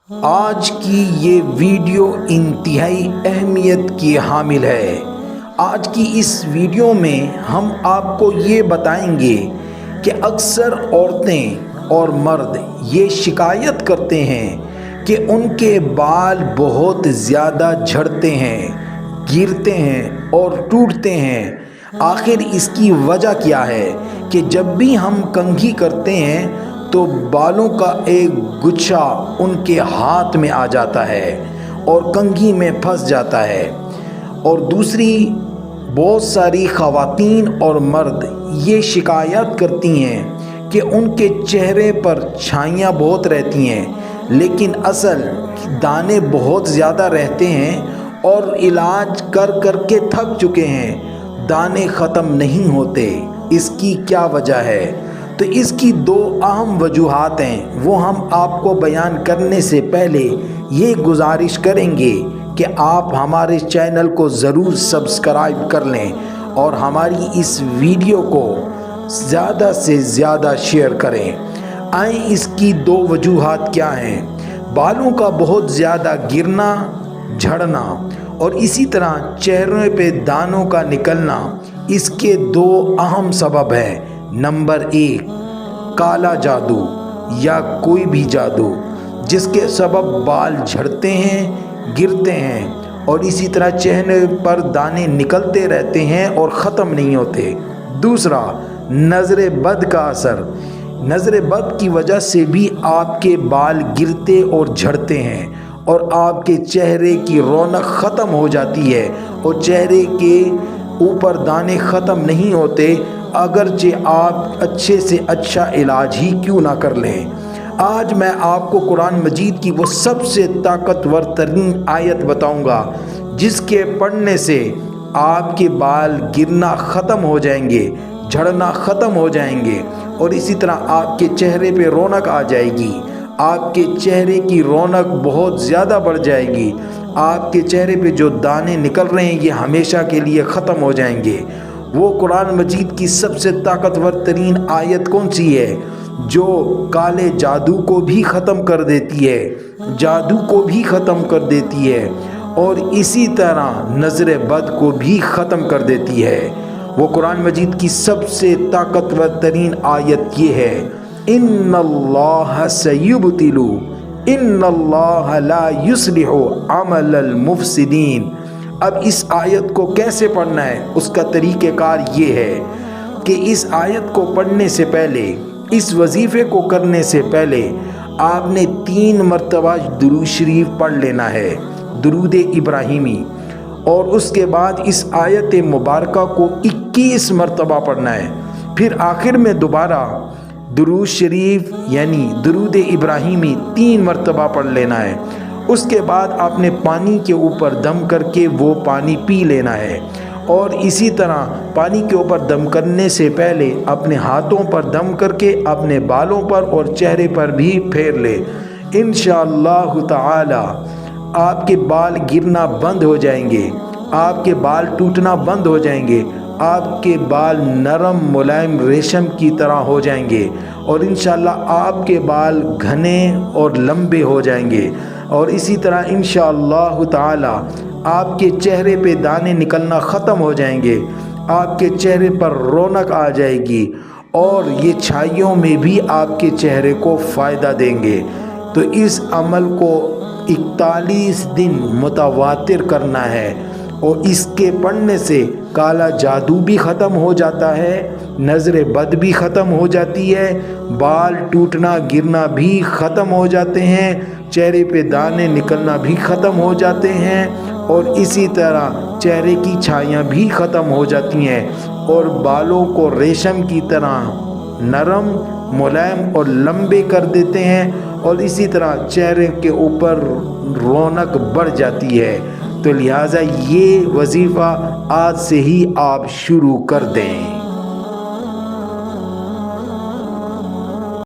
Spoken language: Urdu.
آج کی یہ ویڈیو انتہائی اہمیت کی حامل ہے۔ آج کی اس ویڈیو میں ہم آپ کو یہ بتائیں گے کہ اکثر عورتیں اور مرد یہ شکایت کرتے ہیں کہ ان کے بال بہت زیادہ جھڑتے ہیں، گرتے ہیں اور ٹوٹتے ہیں۔ آخر اس کی وجہ کیا ہے کہ جب بھی ہم کنگھی کرتے ہیں تو بالوں کا ایک گچھا ان کے ہاتھ میں آ جاتا ہے اور کنگھی میں پھنس جاتا ہے۔ اور دوسری بہت ساری خواتین اور مرد یہ شکایت کرتی ہیں کہ ان کے چہرے پر چھائیاں بہت رہتی ہیں، لیکن اصل دانے بہت زیادہ رہتے ہیں اور علاج کر کر کے تھک چکے ہیں، دانے ختم نہیں ہوتے۔ اس کی کیا وجہ ہے؟ تو اس کی دو اہم وجوہات ہیں، وہ ہم آپ کو بیان کرنے سے پہلے یہ گزارش کریں گے کہ آپ ہمارے چینل کو ضرور سبسکرائب کر لیں اور ہماری اس ویڈیو کو زیادہ سے زیادہ شیئر کریں۔ آئیں اس کی دو وجوہات کیا ہیں؟ بالوں کا بہت زیادہ گرنا، جھڑنا اور اسی طرح چہرے پہ دانوں کا نکلنا، اس کے دو اہم سبب ہیں۔ نمبر 1، کالا جادو یا کوئی بھی جادو جس کے سبب بال جھڑتے ہیں، گرتے ہیں اور اسی طرح چہرے پر دانے نکلتے رہتے ہیں اور ختم نہیں ہوتے۔ دوسرا، نظر بد کا اثر۔ نظر بد کی وجہ سے بھی آپ کے بال گرتے اور جھڑتے ہیں اور آپ کے چہرے کی رونق ختم ہو جاتی ہے اور چہرے کے اوپر دانے ختم نہیں ہوتے، اگرچہ آپ اچھے سے اچھا علاج ہی کیوں نہ کر لیں۔ آج میں آپ کو قرآن مجید کی وہ سب سے طاقتور ترین آیت بتاؤں گا جس کے پڑھنے سے آپ کے بال گرنا ختم ہو جائیں گے، جھڑنا ختم ہو جائیں گے اور اسی طرح آپ کے چہرے پہ رونق آ جائے گی۔ آپ کے چہرے کی رونق بہت زیادہ بڑھ جائے گی۔ آپ کے چہرے پہ جو دانے نکل رہے ہیں یہ ہمیشہ کے لیے ختم ہو جائیں گے۔ وہ قرآن مجید کی سب سے طاقتور ترین آیت کون سی ہے جو کالے جادو کو بھی ختم کر دیتی ہے، جادو کو بھی ختم کر دیتی ہے اور اسی طرح نظر بد کو بھی ختم کر دیتی ہے؟ وہ قرآن مجید کی سب سے طاقتور ترین آیت یہ ہے، ان اللہ سیبطل، ان اللہ لا یصلح عمل المفسدین۔ اب اس آیت کو کیسے پڑھنا ہے؟ اس کا طریقہ کار یہ ہے کہ اس آیت کو پڑھنے سے پہلے، اس وظیفے کو کرنے سے پہلے آپ نے 3 مرتبہ درود شریف پڑھ لینا ہے، درود ابراہیمی، اور اس کے بعد اس آیت مبارکہ کو 21 مرتبہ پڑھنا ہے۔ پھر آخر میں دوبارہ درود شریف یعنی درود ابراہیمی 3 مرتبہ پڑھ لینا ہے۔ اس کے بعد آپ نے پانی کے اوپر دم کر کے وہ پانی پی لینا ہے اور اسی طرح پانی کے اوپر دم کرنے سے پہلے اپنے ہاتھوں پر دم کر کے اپنے بالوں پر اور چہرے پر بھی پھیر لے۔ انشاءاللہ تعالی آپ کے بال گرنا بند ہو جائیں گے، آپ کے بال ٹوٹنا بند ہو جائیں گے، آپ کے بال نرم ملائم ریشم کی طرح ہو جائیں گے اور انشاءاللہ آپ کے بال گھنے اور لمبے ہو جائیں گے اور اسی طرح انشاءاللہ تعالی آپ کے چہرے پہ دانے نکلنا ختم ہو جائیں گے، آپ کے چہرے پر رونق آ جائے گی اور یہ چھائیوں میں بھی آپ کے چہرے کو فائدہ دیں گے۔ تو اس عمل کو 41 دن متواتر کرنا ہے اور اس کے پڑھنے سے کالا جادو بھی ختم ہو جاتا ہے، نظر بد بھی ختم ہو جاتی ہے، بال ٹوٹنا گرنا بھی ختم ہو جاتے ہیں، چہرے پہ دانے نکلنا بھی ختم ہو جاتے ہیں اور اسی طرح چہرے کی چھائیاں بھی ختم ہو جاتی ہیں اور بالوں کو ریشم کی طرح نرم ملائم اور لمبے کر دیتے ہیں اور اسی طرح چہرے کے اوپر رونق بڑھ جاتی ہے۔ تو لہٰذا یہ وظیفہ آج سے ہی آپ شروع کر دیں۔